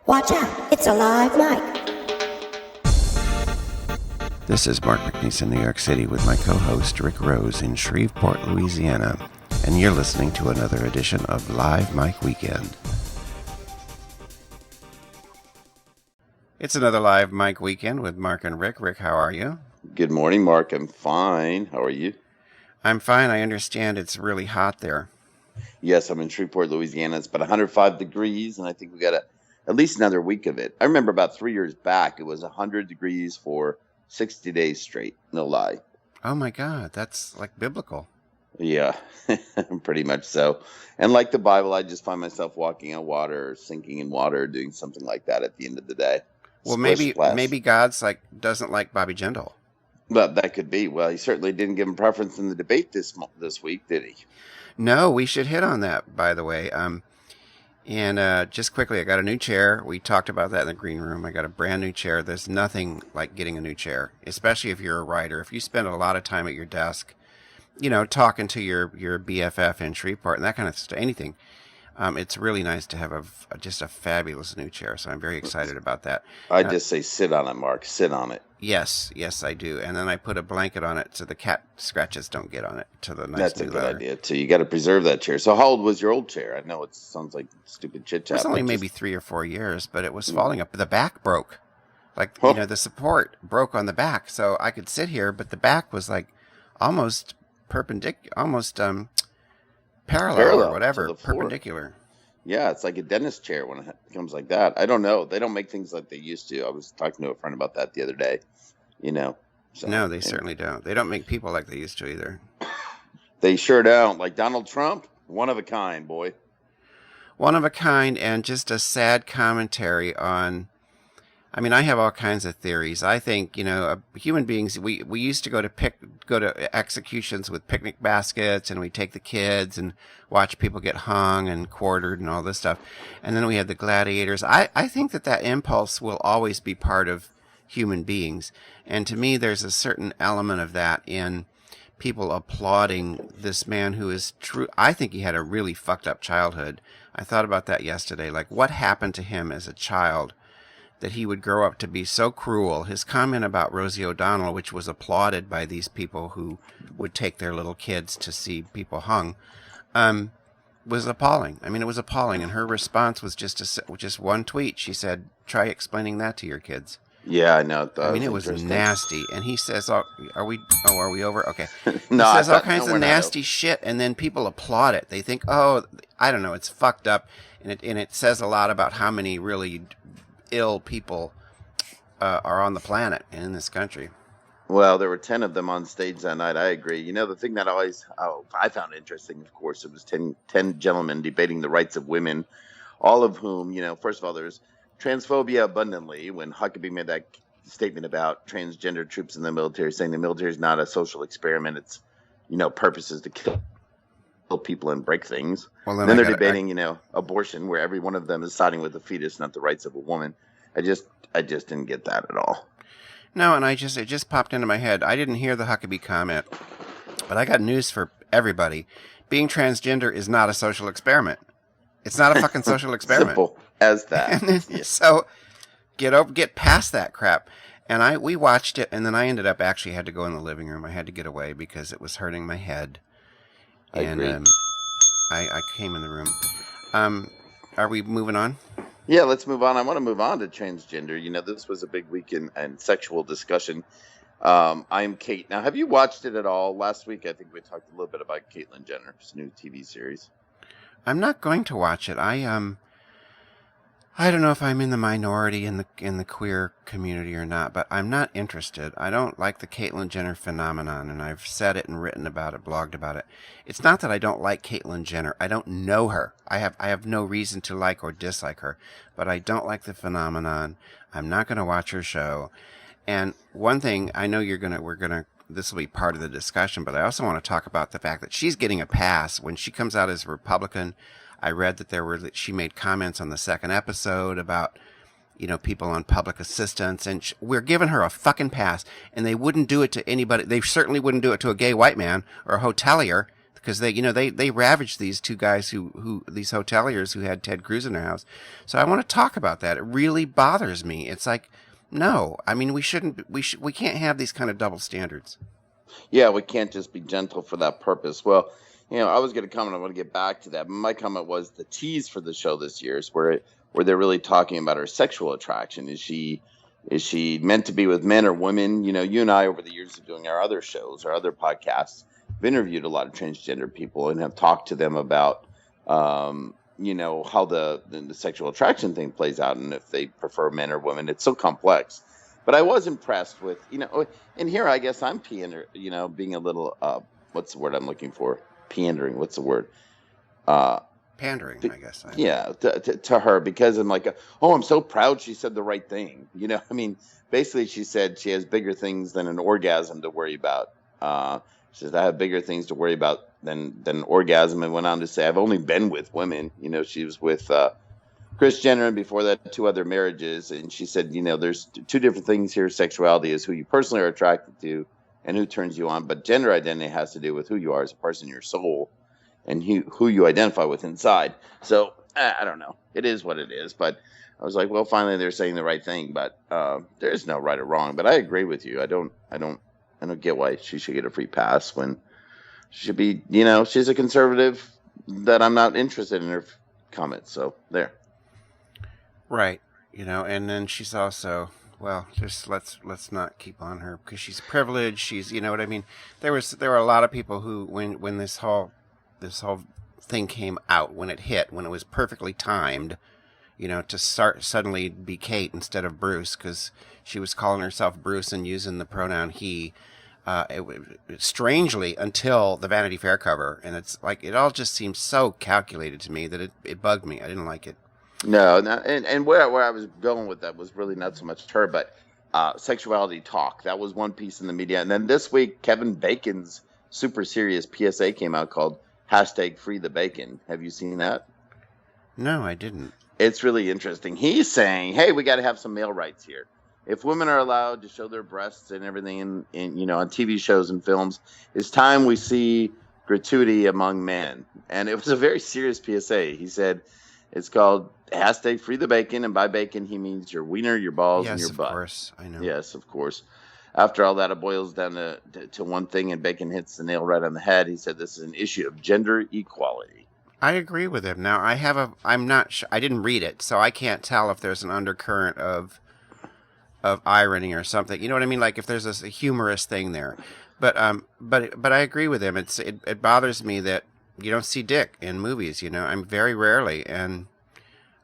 Watch out, it's a live mic. This is Mark McNease in New York City with my co-host Rick Rose in Shreveport, Louisiana, and you're listening to another edition of Live Mic Weekend. It's another Live Mic Weekend with Mark and Rick. Rick, how are you? Good morning, Mark. I'm fine. How are you? I'm fine. I understand it's really hot there. Yes, I'm in Shreveport, Louisiana. It's about 105 degrees, and I think we got at least another week of it. I remember about 3 years back, it was 100 degrees for 60 days straight. No lie. Oh, my God. That's like biblical. Yeah, pretty much so. And like the Bible, I just find myself walking on water or sinking in water or doing something like that at the end of the day. Well, Splish, maybe God's doesn't like Bobby Jindal. But that could be. Well, he certainly didn't give him preference in the debate this week, did he? No, we should hit on that, by the way. And just quickly, I got a new chair. We talked about that in the green room. I got a brand new chair. There's nothing like getting a new chair, especially if you're a writer. If you spend a lot of time at your desk, talking to your BFF in Shreveport and that kind of stuff, anything. It's really nice to have just a fabulous new chair. So I'm very excited about that. I just say sit on it, Mark. Sit on it. Yes, I do. And then I put a blanket on it so the cat scratches don't get on it. To the nice That's a new good leather. idea too. You got to preserve that chair. So how old was your old chair? I know it sounds like stupid chit chat. It was only maybe 3 or 4 years, but it was falling up. The back broke. The support broke on the back. So I could sit here, but the back was almost perpendicular, almost parallel or whatever, to the floor. perpendicular. Yeah, it's like a dentist chair when it becomes like that. I don't know. They don't make things like they used to. I was talking to a friend about that the other day. So, No, they certainly don't. They don't make people like they used to either. They sure don't. Like Donald Trump, one of a kind, boy. One of a kind, and just a sad commentary on. I mean, I have all kinds of theories. I think human beings. We used to go to executions with picnic baskets, and we take the kids and watch people get hung and quartered and all this stuff. And then we had the gladiators. I think that impulse will always be part of human beings, and to me, there's a certain element of that in people applauding this man who is true. I think he had a really fucked up childhood. I thought about that yesterday. Like, what happened to him as a child that he would grow up to be so cruel? His comment about Rosie O'Donnell, which was applauded by these people who would take their little kids to see people hung, was appalling. I mean, it was appalling. And her response was just one tweet. She said, "Try explaining that to your kids." Yeah, I know. It was nasty. And he says, "Are we over?" Okay. No, he says all kinds of nasty shit, and then people applaud it. They think, "Oh, I don't know, it's fucked up," and it says a lot about how many really ill people are on the planet and in this country. Well, there were 10 of them on stage that night. I agree. The thing that I found interesting, of course, it was 10 gentlemen debating the rights of women, all of whom, first of all, there's transphobia abundantly when Huckabee made that statement about transgender troops in the military, saying the military is not a social experiment. It's, purpose is to kill people and break things. Well, then they're debating, abortion, where every one of them is siding with the fetus, not the rights of a woman. I just didn't get that at all. No, and it just popped into my head. I didn't hear the Huckabee comment, but I got news for everybody. Being transgender is not a social experiment. It's not a fucking social experiment. Simple as that. Yeah. So get past that crap. And we watched it, and then I ended up actually had to go in the living room. I had to get away because it was hurting my head. I agree. I came in the room. Are we moving on? Yeah, let's move on. I want to move on to transgender. This was a big week in sexual discussion. I'm Kate. Now, have you watched it at all? Last week, I think we talked a little bit about Caitlyn Jenner's new TV series. I'm not going to watch it. I don't know if I'm in the minority in the queer community or not, but I'm not interested. I don't like the Caitlyn Jenner phenomenon, and I've said it and written about it, blogged about it. It's not that I don't like Caitlyn Jenner. I don't know her. I have no reason to like or dislike her, but I don't like the phenomenon. I'm not going to watch her show. And one thing I know this will be part of the discussion, but I also want to talk about the fact that she's getting a pass when she comes out as a Republican. I read that she made comments on the second episode about, people on public assistance, and we're giving her a fucking pass, and they wouldn't do it to anybody. They certainly wouldn't do it to a gay white man or a hotelier. because they ravaged these two guys who these hoteliers who had Ted Cruz in their house. So I want to talk about that. It really bothers me. It's like, no, I mean, we can't have these kind of double standards. Yeah, we can't just be gentle for that purpose. Well, I was going to comment. I want to get back to that. My comment was the tease for the show this year is where they're really talking about her sexual attraction. Is she meant to be with men or women? You and I, over the years of doing our other shows, our other podcasts, have interviewed a lot of transgender people and have talked to them about, how the sexual attraction thing plays out and if they prefer men or women. It's so complex. But I was impressed with, and here I guess I'm being a little, what's the word I'm looking for? Pandering. What's the word? Pandering, I guess. Yeah, to her, because I'm like, oh, I'm so proud she said the right thing. I mean, basically she said she has bigger things than an orgasm to worry about. She says, I have bigger things to worry about than orgasm, and went on to say, I've only been with women. She was with Kris Jenner, and before that, 2 other marriages. And she said, there's 2 different things here. Sexuality is who you personally are attracted to and who turns you on. But gender identity has to do with who you are as a person, your soul, and who you identify with inside. So I don't know. It is what it is. But I was like, well, finally they're saying the right thing. But there is no right or wrong. But I agree with you. I don't get why she should get a free pass when she should be, she's a conservative that I'm not interested in her comments. So there. Right. And then she's also, well, just let's not keep on her because she's privileged. She's, what I mean? There were a lot of people who, when this whole thing came out, when it was perfectly timed, to start suddenly be Kate instead of Bruce, because she was calling herself Bruce and using the pronoun he, strangely, until the Vanity Fair cover. And it's like, it all just seems so calculated to me that it bugged me. I didn't like it. No, and where I was going with that was really not so much her, but sexuality talk. That was one piece in the media. And then this week, Kevin Bacon's super serious PSA came out called #FreeTheBacon. Have you seen that? No, I didn't. It's really interesting. He's saying, hey, we got to have some male rights here. If women are allowed to show their breasts and everything in on TV shows and films, it's time we see gratuity among men. And it was a very serious PSA. He said, it's called #FreeTheBacon, and by bacon he means your wiener, your balls, and your butt. Yes, of course, I know. Yes, of course. After all that, it boils down to one thing, and Bacon hits the nail right on the head. He said this is an issue of gender equality. I agree with him. Now, I'm not sure, I didn't read it, so I can't tell if there's an undercurrent of irony or something. You know what I mean? Like if there's a humorous thing there. But I agree with him. It bothers me that you don't see dick in movies, I'm very rarely, and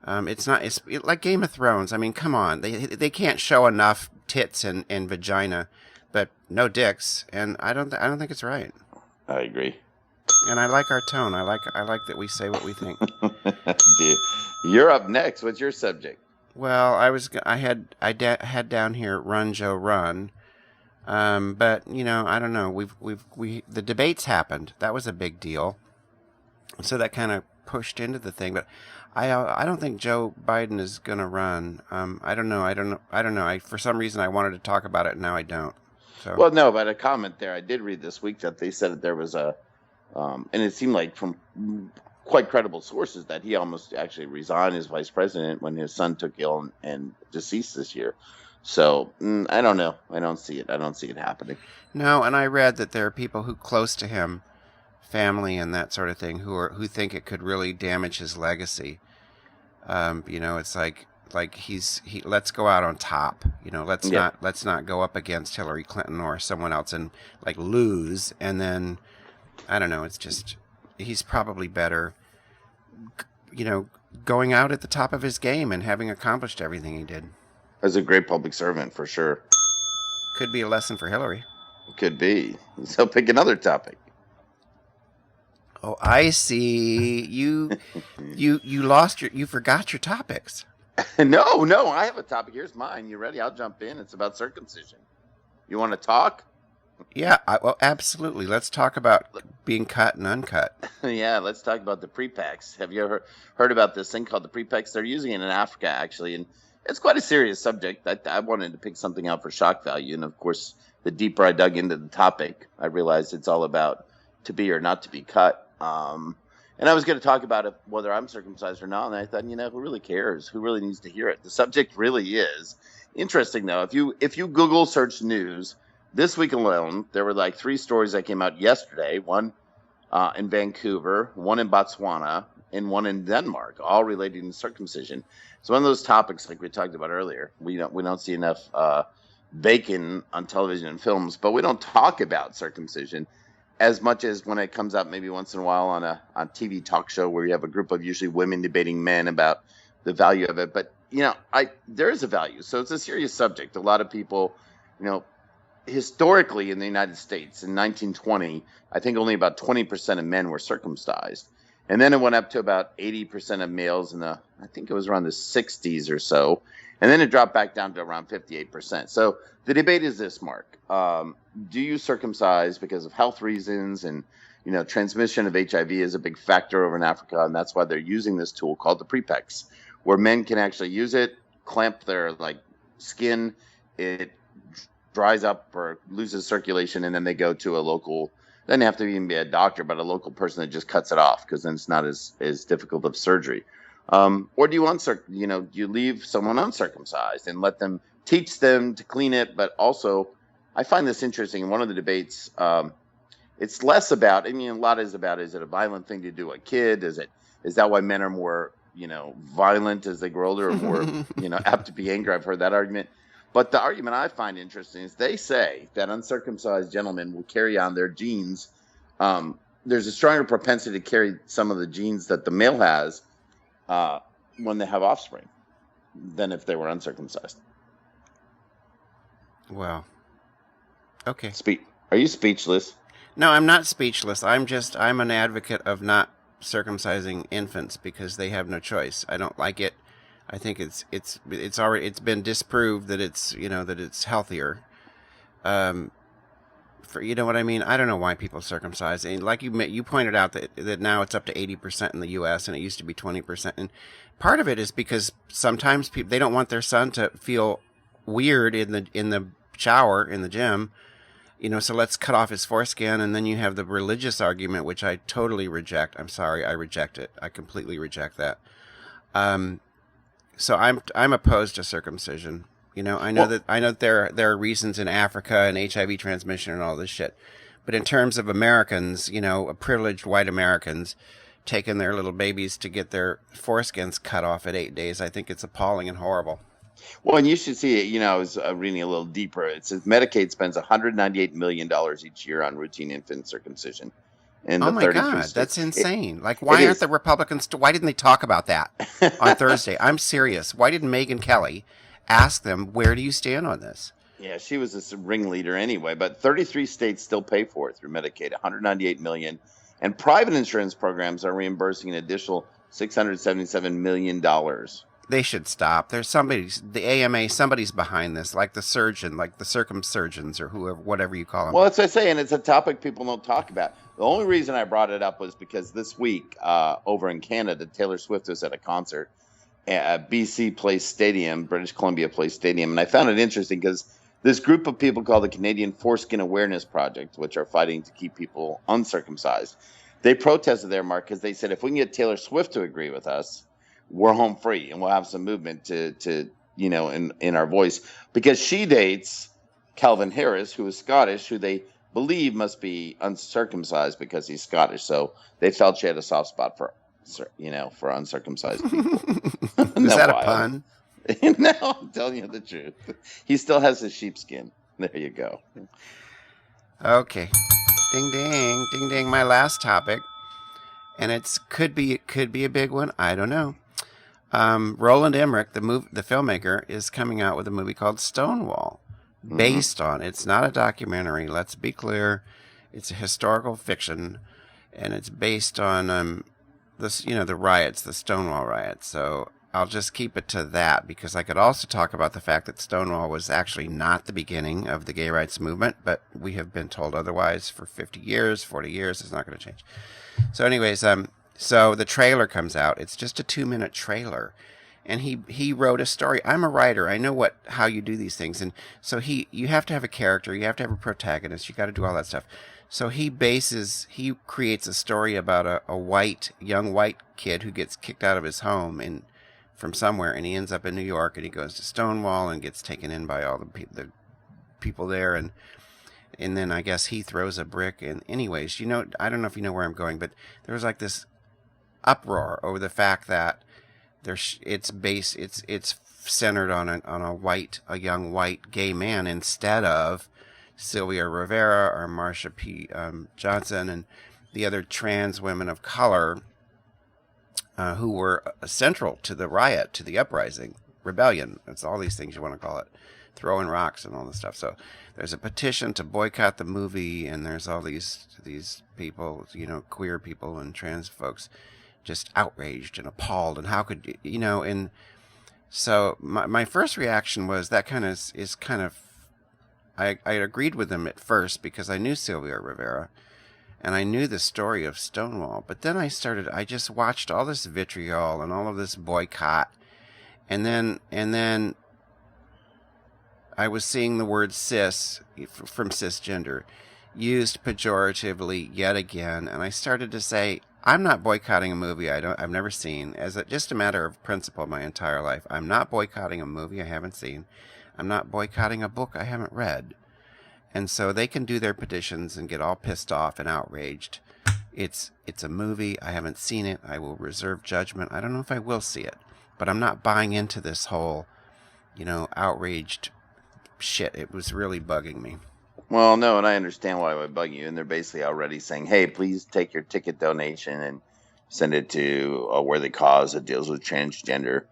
it's like Game of Thrones. I mean, come on, they can't show enough tits and vagina, but no dicks, and I don't think it's right. I agree. And I like our tone. I like that we say what we think. You're up next. What's your subject? Well, I had down here Run Joe Run. But I don't know. The debates happened. That was a big deal. So that kind of pushed into the thing, but I don't think Joe Biden is going to run. I don't know. For some reason I wanted to talk about it and now I don't. So. Well, no, but a comment there. I did read this week that they said that there was and it seemed like from quite credible sources that he almost actually resigned as vice president when his son took ill and deceased this year. So I don't know. I don't see it. I don't see it happening. No, and I read that there are people who close to him, family and that sort of thing, who think it could really damage his legacy. It's like he let's go out on top. Let's not go up against Hillary Clinton or someone else and like lose, and then I don't know. It's just he's probably better, going out at the top of his game and having accomplished everything he did. As a great public servant, for sure. Could be a lesson for Hillary. Could be. So pick another topic. Oh, I see. You forgot your topics. No, I have a topic. Here's mine. You ready? I'll jump in. It's about circumcision. You want to talk? Yeah, well, absolutely. Let's talk about being cut and uncut. Yeah, let's talk about the prepex. Have you ever heard about this thing called the prepex? They're using it in Africa, actually, and it's quite a serious subject. I wanted to pick something out for shock value, and of course, the deeper I dug into the topic, I realized it's all about to be or not to be cut. And I was going to talk about whether I'm circumcised or not, and I thought, who really cares? Who really needs to hear it? The subject really is interesting, though. If you Google search news this week alone, there were like 3 stories that came out yesterday. One in Vancouver, one in Botswana, and one in Denmark, all relating to circumcision. It's one of those topics like we talked about earlier. We don't see enough bacon on television and films, but we don't talk about circumcision as much as when it comes out maybe once in a while on a TV talk show where you have a group of usually women debating men about the value of it. But there is a value, so it's a serious subject. A lot of people, historically in the United States in 1920, I think only about 20% of men were circumcised. And then it went up to about 80% of males I think it was around the 60s or so. And then it dropped back down to around 58%. So the debate is this, Mark. Do you circumcise because of health reasons? And, transmission of HIV is a big factor over in Africa. And that's why they're using this tool called the prepex, where men can actually use it, clamp their skin. It dries up or loses circulation. And then they go to a local, doesn't have to even be a doctor, but a local person that just cuts it off, because then it's not as difficult of surgery. Or do you leave someone uncircumcised and let them teach them to clean it? But also, I find this interesting. In one of the debates, it's less about, a lot is about, is it a violent thing to do a kid? Is that why men are more, violent as they grow older, or more, apt to be angry? I've heard that argument. But the argument I find interesting is they say that uncircumcised gentlemen will carry on their genes. There's a stronger propensity to carry some of the genes that the male has when they have offspring than if they were uncircumcised. Well, okay. Are you speechless? No, I'm not speechless. I'm an advocate of not circumcising infants because they have no choice. I don't like it. I think it's been disproved that it's healthier. You know what I mean? I don't know why people circumcise. And like you pointed out that now it's up to 80% in the U.S. and it used to be 20%. And part of it is because sometimes they don't want their son to feel weird in the shower in the gym. So let's cut off his foreskin, and then you have the religious argument, which I totally reject. I'm sorry, I reject it. I completely reject that. So I'm opposed to circumcision. I know that there are reasons in Africa and HIV transmission and all this shit, but in terms of Americans, privileged white Americans taking their little babies to get their foreskins cut off at 8 days, I think it's appalling and horrible. Well, and you should see it. I was reading a little deeper. It says Medicaid spends $198 million each year on routine infant circumcision. Oh my God, that's insane. Why aren't the Republicans, why didn't they talk about that on Thursday? I'm serious. Why didn't Megyn Kelly ask them, where do you stand on this? Yeah, she was a ringleader anyway, but 33 states still pay for it through Medicaid, $198 million. And private insurance programs are reimbursing an additional $677 million. They should stop. There's the AMA, somebody's behind this, like the surgeon, like the circumsurgeons or whoever, whatever you call them. Well, as I say, and it's a topic people don't talk about. The only reason I brought it up was because this week over in Canada, Taylor Swift was at a concert at BC Place Stadium, British Columbia Place Stadium. And I found it interesting because this group of people called the Canadian Foreskin Awareness Project, which are fighting to keep people uncircumcised, they protested there, Mark, because they said, if we can get Taylor Swift to agree with us, we're home free and we'll have some movement to in our voice, because she dates Calvin Harris, who is Scottish, who they believe must be uncircumcised because he's Scottish. So they felt she had a soft spot for uncircumcised people. Is that a pun? No, I'm telling you the truth. He still has his sheepskin. There you go. Okay. Ding, ding, ding, ding. My last topic. And it could be a big one. I don't know. Roland Emmerich, the filmmaker, is coming out with a movie called Stonewall, based on. It's not a documentary. Let's be clear. It's a historical fiction, and it's based on the riots, the Stonewall riots. So I'll just keep it to that, because I could also talk about the fact that Stonewall was actually not the beginning of the gay rights movement, but we have been told otherwise for 50 years, 40 years. It's not going to change. So anyways, so the trailer comes out. It's just a 2-minute trailer. And he wrote a story. I'm a writer. I know how you do these things. And so you have to have a character. You have to have a protagonist. You got to do all that stuff. So he creates a story about a young white kid who gets kicked out of his home from somewhere, and he ends up in New York, and he goes to Stonewall and gets taken in by all the people there, and then I guess he throws a brick. And anyways, I don't know if you know where I'm going, but there was like this uproar over the fact that it's centered on a young white gay man instead of Sylvia Rivera or Marsha P. Johnson and the other trans women of color who were central to the riot, to the uprising, rebellion. It's all these things you want to call it, throwing rocks and all this stuff. So there's a petition to boycott the movie, and there's all these people, queer people and trans folks, just outraged and appalled. And how could and so my first reaction was that is kind of I agreed with them at first because I knew Sylvia Rivera and I knew the story of Stonewall. But then I just watched all this vitriol and all of this boycott, and then I was seeing the word cis from cisgender used pejoratively yet again, and I started to say, I'm not boycotting a movie I've never seen. Just a matter of principle my entire life. I'm not boycotting a movie I haven't seen. I'm not boycotting a book I haven't read. And so they can do their petitions and get all pissed off and outraged. It's a movie. I haven't seen it. I will reserve judgment. I don't know if I will see it, but I'm not buying into this whole, outraged shit. It was really bugging me. Well, no, and I understand why it would bug you. And they're basically already saying, hey, please take your ticket donation and send it to a worthy cause that deals with transgender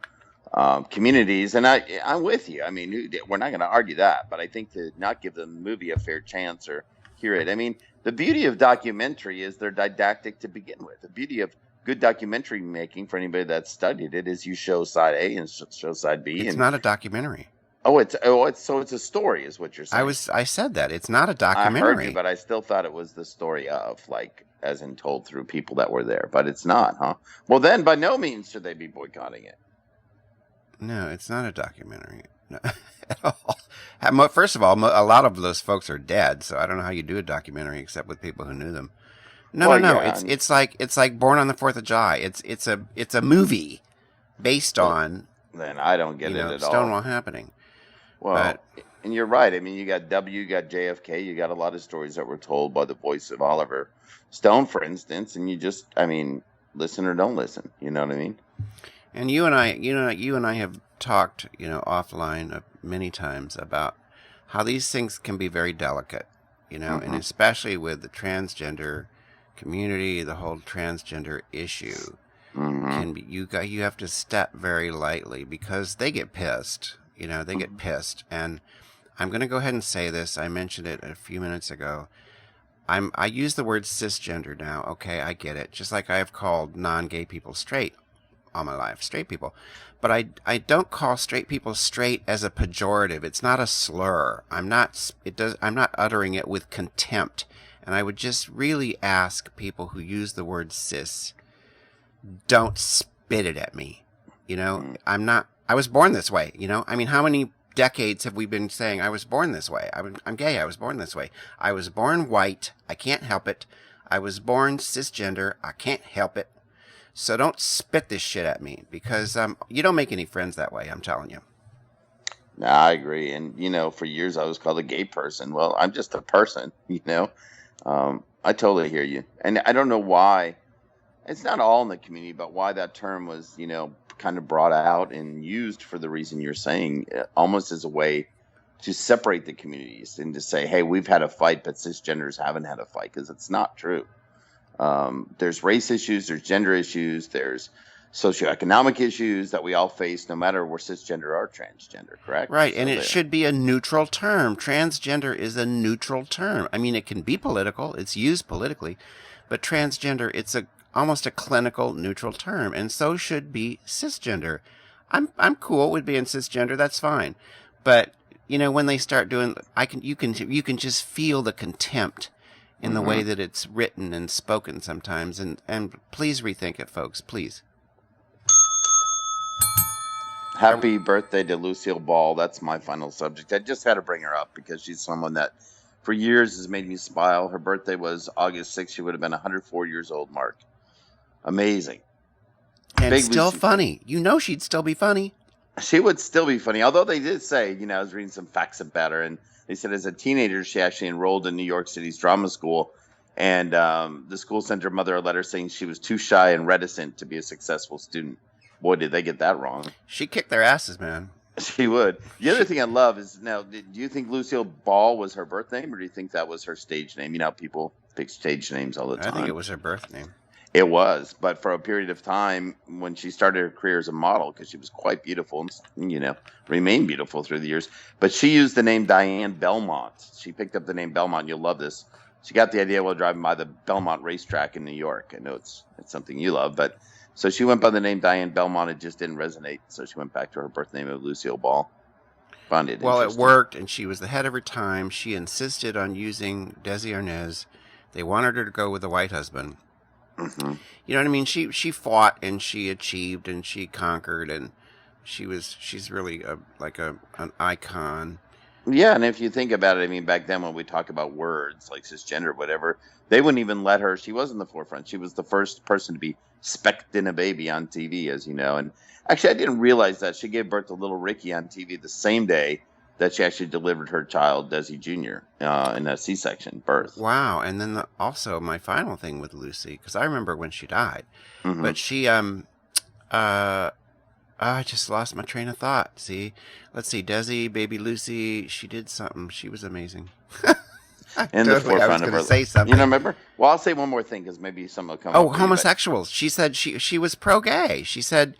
communities. And I'm with you. I mean, we're not going to argue that. But I think to not give the movie a fair chance or hear it. I mean, the beauty of documentary is they're didactic to begin with. The beauty of good documentary making, for anybody that's studied it, is you show side A and show side B. It's not a documentary. It's a story, is what you're saying. I said that it's not a documentary. I heard you, but I still thought it was the story of, as in told through people that were there. But it's not, huh? Well, then by no means should they be boycotting it. No, it's not a documentary. No, at all. First of all, a lot of those folks are dead, so I don't know how you do a documentary except with people who knew them. No. Yeah. It's like Born on the 4th of July. It's a movie based on. Then I don't get it at all. Stonewall happening. Well, and you're right. I mean, you got you got JFK, you got a lot of stories that were told by the voice of Oliver Stone, for instance, and you just, listen or don't listen. You know what I mean? And you and I have talked, offline many times about how these things can be very delicate, and especially with the transgender community, the whole transgender issue can be, you have to step very lightly because they get pissed. They get pissed. And I'm going to go ahead and say this. I mentioned it a few minutes ago. I use the word cisgender now. Okay, I get it. Just like I have called non-gay people straight all my life, straight people. But I don't call straight people straight as a pejorative. It's not a slur. I'm not uttering it with contempt. And I would just really ask people who use the word cis, don't spit it at me. I was born this way, how many decades have we been saying I was born this way? I'm gay. I was born this way. I was born white. I can't help it. I was born cisgender. I can't help it. So don't spit this shit at me because you don't make any friends that way. I'm telling you. No, I agree. And, for years I was called a gay person. Well, I'm just a person, I totally hear you. And I don't know why. It's not all in the community, but why that term was, kind of brought out and used for the reason you're saying, almost as a way to separate the communities and to say, hey, we've had a fight, but cisgenders haven't had a fight, because it's not true. There's race issues, there's gender issues, there's socioeconomic issues that we all face, no matter if we're cisgender or transgender, correct? Right, and it should be a neutral term. Transgender is a neutral term. It can be political, it's used politically, but transgender, it's almost a clinical neutral term, and so should be cisgender. I'm cool with being cisgender, that's fine. But when they start doing, you can just feel the contempt in the way that it's written and spoken sometimes, and please rethink it, folks, please. Happy birthday to Lucille Ball. That's my final subject. I just had to bring her up because she's someone that for years has made me smile. Her birthday was August 6th. She would have been 104 years old, Mark. Amazing. And Big still Lucy funny. You know she'd still be funny. She would still be funny, although they did say, I was reading some facts about her, and they said as a teenager, she actually enrolled in New York City's drama school, and the school sent her mother a letter saying she was too shy and reticent to be a successful student. Boy, did they get that wrong. She kicked their asses, man. She would. The other thing I love is, now, do you think Lucille Ball was her birth name, or do you think that was her stage name? You know how people pick stage names all the time. I think it was her birth name. It was, but for a period of time when she started her career as a model, because she was quite beautiful and, remained beautiful through the years. But she used the name Diane Belmont. She picked up the name Belmont. You'll love this. She got the idea while driving by the Belmont racetrack in New York. I know it's something you love, but so she went by the name Diane Belmont. It just didn't resonate, so she went back to her birth name of Lucille Ball. Found it Well, it worked, and she was the head of her time. She insisted on using Desi Arnaz. They wanted her to go with the white husband. Mm-hmm. You know what I mean? She fought and she achieved and she conquered, and she's really an icon. Yeah, and if you think about it, I mean, back then when we talk about words like cisgender, whatever, they wouldn't even let her. She was in the forefront. She was the first person to be specked in a baby on TV, as you know. And actually, I didn't realize that she gave birth to little Ricky on TV the same day that she actually delivered her child, Desi Jr., in a C-section birth. Wow. And then also my final thing with Lucy, because I remember when she died, Mm-hmm. but she, I just lost my train of thought. See, let's see, Desi, baby Lucy, she did something. She was amazing. In the forefront of her. Say something. You know, remember? Well, I'll say one more thing because maybe some will come up. Oh, homosexuals. She said she was pro-gay. She said,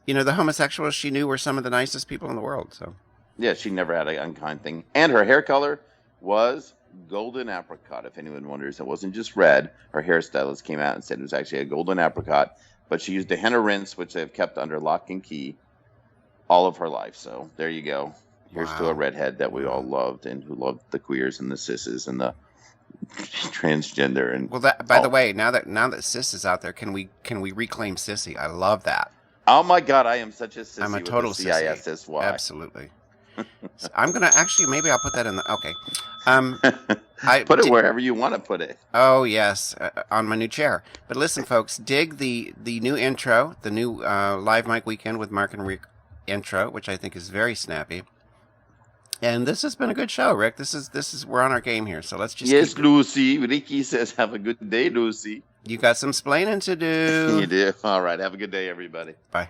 the homosexuals she knew were some of the nicest people in the world. So. Yeah, she never had an unkind thing. And her hair color was golden apricot, if anyone wonders. It wasn't just red. Her hairstylist came out and said it was actually a golden apricot. But she used a henna rinse, which they've kept under lock and key all of her life. So there you go. Here's to a redhead that we all loved and who loved the queers and the sisses and the transgender. And well, by the way, now that sis is out there, can we reclaim sissy? I love that. Oh my God, I am such a sissy. I'm a total with sissy. CISSY. Absolutely. So I'm gonna maybe I'll put that in the okay. Put it wherever you want to put it. Oh yes, on my new chair. But listen, folks, dig the new intro, the new Live Mic Weekend with Mark and Rick intro, which I think is very snappy. And this has been a good show, Rick. This is we're on our game here, so let's just. Yes, Lucy. Ricky says, "Have a good day, Lucy." You got some splaining to do. You do. All right. Have a good day, everybody. Bye.